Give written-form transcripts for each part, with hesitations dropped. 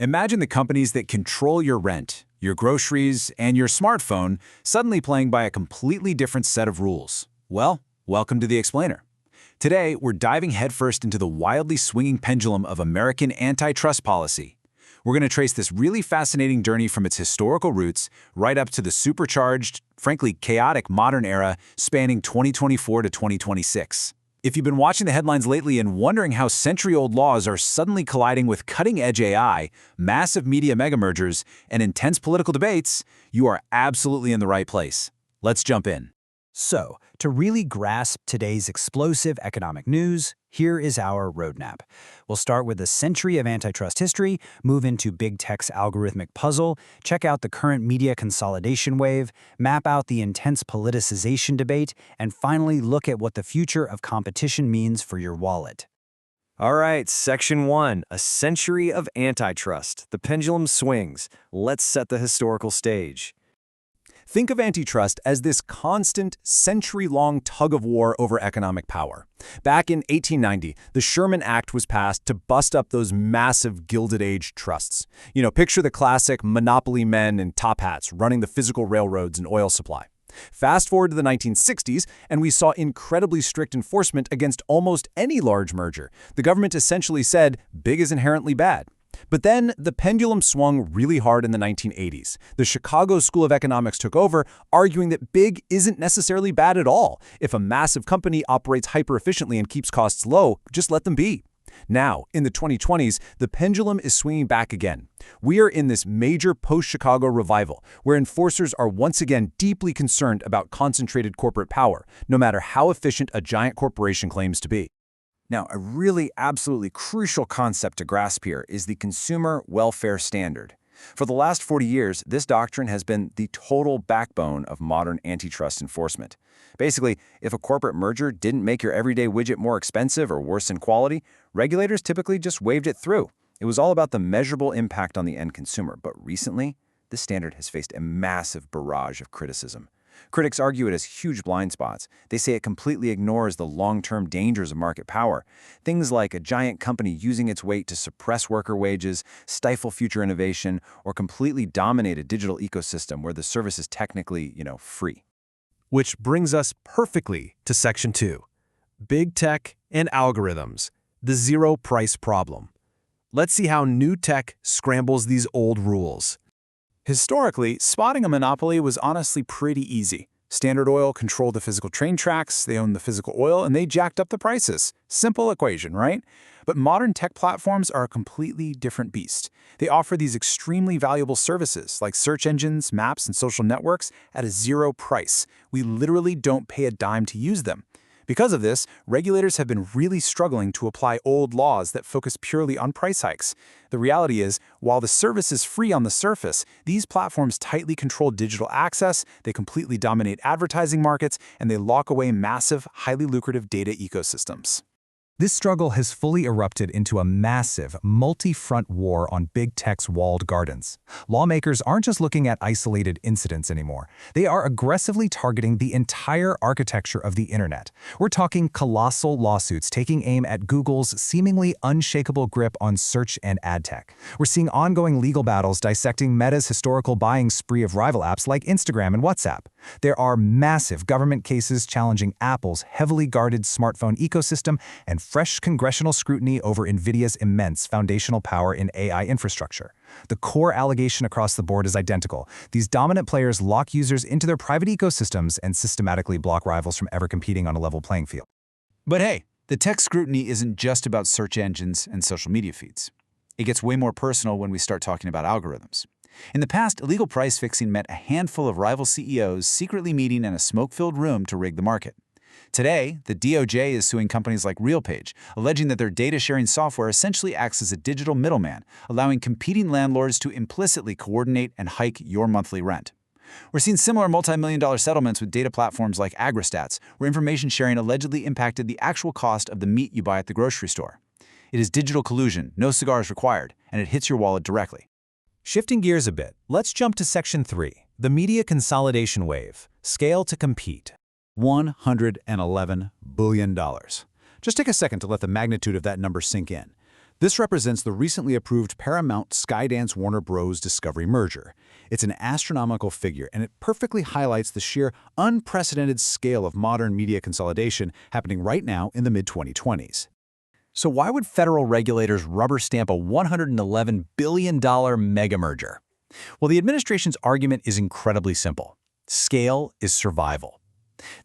Imagine the companies that control your rent, your groceries, and your smartphone suddenly playing by a completely different set of rules. Well, welcome to The Explainer. Today, we're diving headfirst into the wildly swinging pendulum of American antitrust policy. We're going to trace this really fascinating journey from its historical roots right up to the supercharged, frankly chaotic modern era spanning 2024 to 2026. If you've been watching the headlines lately and wondering how century-old laws are suddenly colliding with cutting-edge AI, massive media mega-mergers, and intense political debates, you are absolutely in the right place. Let's jump in. So, to really grasp today's explosive economic news, here is our roadmap. We'll start with a century of antitrust history, move into big tech's algorithmic puzzle, check out the current media consolidation wave, map out the intense politicization debate, and finally look at what the future of competition means for your wallet. All right, Section 1, a century of antitrust. The pendulum swings. Let's set the historical stage. Think of antitrust as this constant, century-long tug-of-war over economic power. Back in 1890, the Sherman Act was passed to bust up those massive Gilded Age trusts. Picture the classic monopoly men in top hats running the physical railroads and oil supply. Fast forward to the 1960s, and we saw incredibly strict enforcement against almost any large merger. The government essentially said, big is inherently bad. But then the pendulum swung really hard in the 1980s. The Chicago School of Economics took over, arguing that big isn't necessarily bad at all. If a massive company operates hyper-efficiently and keeps costs low, just let them be. Now, in the 2020s, the pendulum is swinging back again. We are in this major post-Chicago revival, where enforcers are once again deeply concerned about concentrated corporate power, no matter how efficient a giant corporation claims to be. Now, a really absolutely crucial concept to grasp here is the consumer welfare standard. For the last 40 years, this doctrine has been the total backbone of modern antitrust enforcement. Basically, if a corporate merger didn't make your everyday widget more expensive or worse in quality, regulators typically just waved it through. It was all about the measurable impact on the end consumer. But recently, this standard has faced a massive barrage of criticism. Critics argue it has huge blind spots. They say it completely ignores the long-term dangers of market power. Things like a giant company using its weight to suppress worker wages, stifle future innovation, or completely dominate a digital ecosystem where the service is technically, free. Which brings us perfectly to Section 2, Big Tech and Algorithms, the zero price problem. Let's see how new tech scrambles these old rules. Historically, spotting a monopoly was honestly pretty easy. Standard Oil controlled the physical train tracks, they owned the physical oil, and they jacked up the prices. Simple equation, right? But modern tech platforms are a completely different beast. They offer these extremely valuable services, like search engines, maps, and social networks, at a zero price. We literally don't pay a dime to use them. Because of this, regulators have been really struggling to apply old laws that focus purely on price hikes. The reality is, while the service is free on the surface, these platforms tightly control digital access, they completely dominate advertising markets, and they lock away massive, highly lucrative data ecosystems. This struggle has fully erupted into a massive, multi-front war on big tech's walled gardens. Lawmakers aren't just looking at isolated incidents anymore. They are aggressively targeting the entire architecture of the internet. We're talking colossal lawsuits taking aim at Google's seemingly unshakable grip on search and ad tech. We're seeing ongoing legal battles dissecting Meta's historical buying spree of rival apps like Instagram and WhatsApp. There are massive government cases challenging Apple's heavily guarded smartphone ecosystem and fresh congressional scrutiny over NVIDIA's immense foundational power in AI infrastructure. The core allegation across the board is identical. These dominant players lock users into their private ecosystems and systematically block rivals from ever competing on a level playing field. But hey, the tech scrutiny isn't just about search engines and social media feeds. It gets way more personal when we start talking about algorithms. In the past, illegal price fixing meant a handful of rival CEOs secretly meeting in a smoke-filled room to rig the market. Today, the DOJ is suing companies like RealPage, alleging that their data-sharing software essentially acts as a digital middleman, allowing competing landlords to implicitly coordinate and hike your monthly rent. We're seeing similar multi-million-dollar settlements with data platforms like AgriStats, where information sharing allegedly impacted the actual cost of the meat you buy at the grocery store. It is digital collusion, no cigars required, and it hits your wallet directly. Shifting gears a bit, let's jump to Section 3, the media consolidation wave, scale to compete. $111 billion. Just take a second to let the magnitude of that number sink in. This represents the recently approved Paramount-Skydance-Warner Bros. Discovery merger. It's an astronomical figure, and it perfectly highlights the sheer unprecedented scale of modern media consolidation happening right now in the mid-2020s. So why would federal regulators rubber stamp a $111 billion mega merger? Well, the administration's argument is incredibly simple. Scale is survival.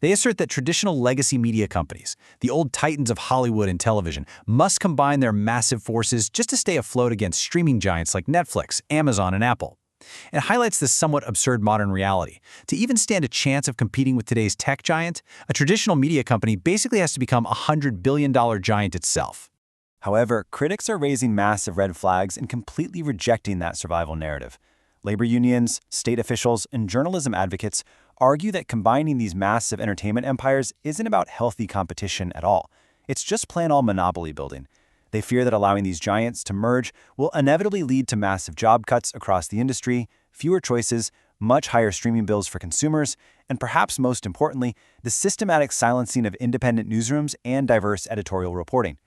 They assert that traditional legacy media companies, the old titans of Hollywood and television, must combine their massive forces just to stay afloat against streaming giants like Netflix, Amazon, and Apple. It highlights this somewhat absurd modern reality. To even stand a chance of competing with today's tech giant, a traditional media company basically has to become a $100 billion giant itself. However, critics are raising massive red flags and completely rejecting that survival narrative. Labor unions, state officials, and journalism advocates argue that combining these massive entertainment empires isn't about healthy competition at all. It's just plain old monopoly building. They fear that allowing these giants to merge will inevitably lead to massive job cuts across the industry, fewer choices, much higher streaming bills for consumers, and perhaps most importantly, the systematic silencing of independent newsrooms and diverse editorial reporting.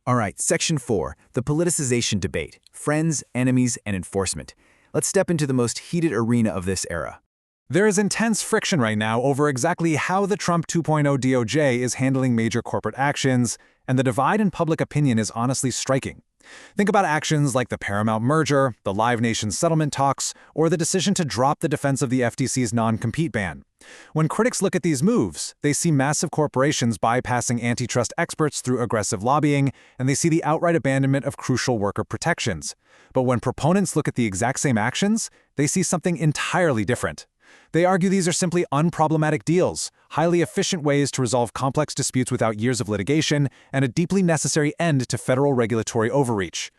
All right, Section 4, the politicization debate, friends, enemies, and enforcement. Let's step into the most heated arena of this era. There is intense friction right now over exactly how the Trump 2.0 DOJ is handling major corporate actions, and the divide in public opinion is honestly striking. Think about actions like the Paramount merger, the Live Nation settlement talks, or the decision to drop the defense of the FTC's non-compete ban. When critics look at these moves, they see massive corporations bypassing antitrust experts through aggressive lobbying, and they see the outright abandonment of crucial worker protections. But when proponents look at the exact same actions, they see something entirely different. They argue these are simply unproblematic deals, highly efficient ways to resolve complex disputes without years of litigation, and a deeply necessary end to federal regulatory overreach.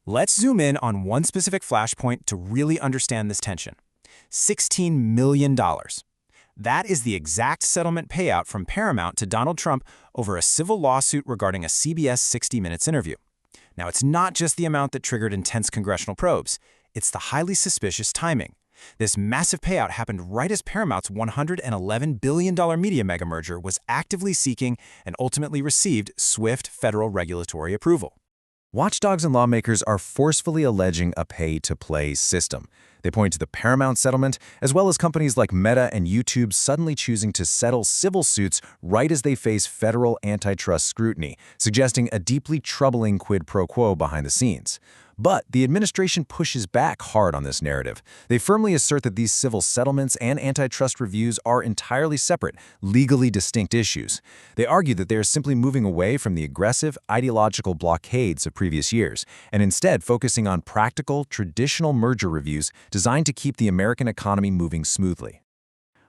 Let's zoom in on one specific flashpoint to really understand this tension. $16 million. That is the exact settlement payout from Paramount to Donald Trump over a civil lawsuit regarding a CBS 60 Minutes interview. Now, it's not just the amount that triggered intense congressional probes. It's the highly suspicious timing. This massive payout happened right as Paramount's $111 billion media mega merger was actively seeking and ultimately received swift federal regulatory approval. Watchdogs and lawmakers are forcefully alleging a pay-to-play system. They point to the Paramount settlement, as well as companies like Meta and YouTube suddenly choosing to settle civil suits right as they face federal antitrust scrutiny, suggesting a deeply troubling quid pro quo behind the scenes. But the administration pushes back hard on this narrative. They firmly assert that these civil settlements and antitrust reviews are entirely separate, legally distinct issues. They argue that they are simply moving away from the aggressive, ideological blockades of previous years, and instead focusing on practical, traditional merger reviews designed to keep the American economy moving smoothly.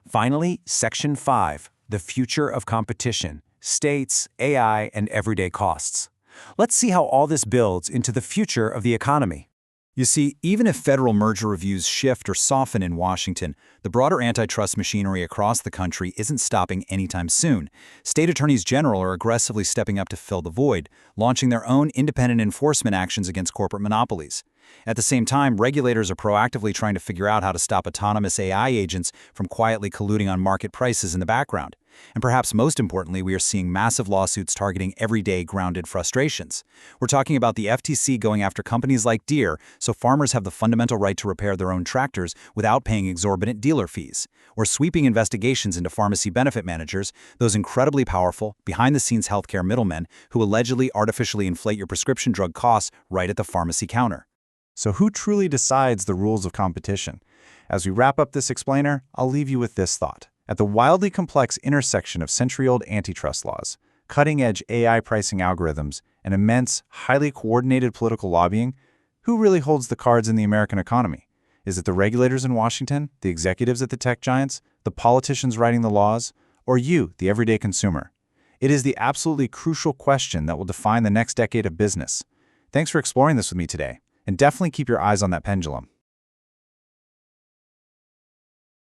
Finally, Section 5, the future of competition, states, AI, and everyday costs. Let's see how all this builds into the future of the economy. You see, even if federal merger reviews shift or soften in Washington, the broader antitrust machinery across the country isn't stopping anytime soon. State attorneys general are aggressively stepping up to fill the void, launching their own independent enforcement actions against corporate monopolies. At the same time, regulators are proactively trying to figure out how to stop autonomous AI agents from quietly colluding on market prices in the background. And perhaps most importantly, we are seeing massive lawsuits targeting everyday grounded frustrations. We're talking about the FTC going after companies like Deere, so farmers have the fundamental right to repair their own tractors without paying exorbitant dealer fees, or sweeping investigations into pharmacy benefit managers, those incredibly powerful, behind-the-scenes healthcare middlemen who allegedly artificially inflate your prescription drug costs right at the pharmacy counter. So who truly decides the rules of competition? As we wrap up this explainer, I'll leave you with this thought. At the wildly complex intersection of century-old antitrust laws, cutting-edge AI pricing algorithms, and immense, highly coordinated political lobbying, who really holds the cards in the American economy? Is it the regulators in Washington, the executives at the tech giants, the politicians writing the laws, or you, the everyday consumer? It is the absolutely crucial question that will define the next decade of business. Thanks for exploring this with me today, and definitely keep your eyes on that pendulum.